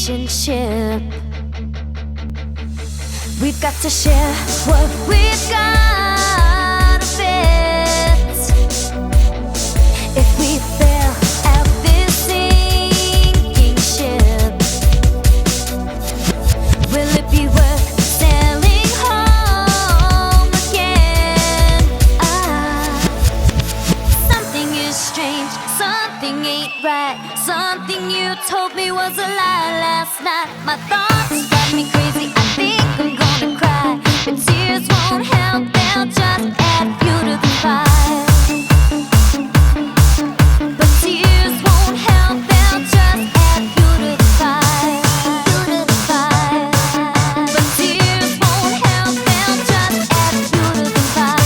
relationship. We've got to share what we've got a bit. If we fail out this sinking ship, will it be worth sailing home again? Something is strange, something ain't right. Something you told me was a lie last night. My thoughts drive me crazy, I think I'm gonna cry, but tears won't help, they'll just add fuel to the fire. But tears won't help, they'll just add fuel to the fire. But tears won't help, they'll just add fuel to the fire.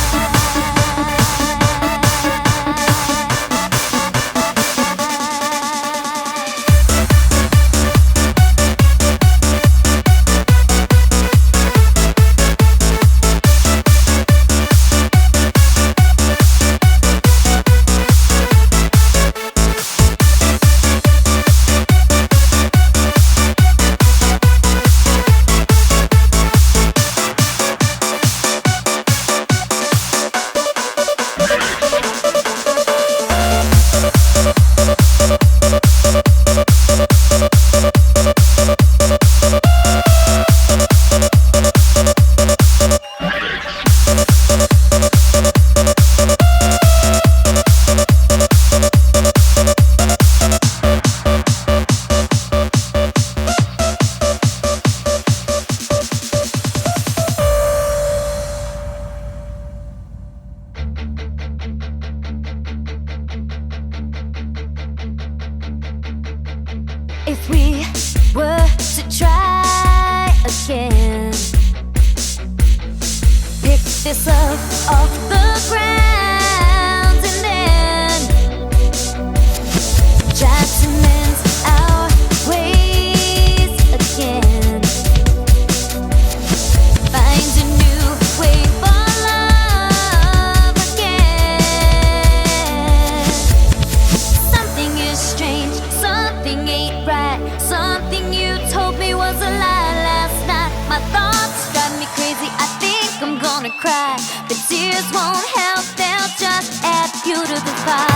If we were to try again, pick this up off the ground and then try to mend our ways again, find a new way for love again. Something is strange, something ain't right. Something you told me was a lie last night. My thoughts drive me crazy, I think I'm gonna cry, but tears won't help, they'll just add fuel to the fire.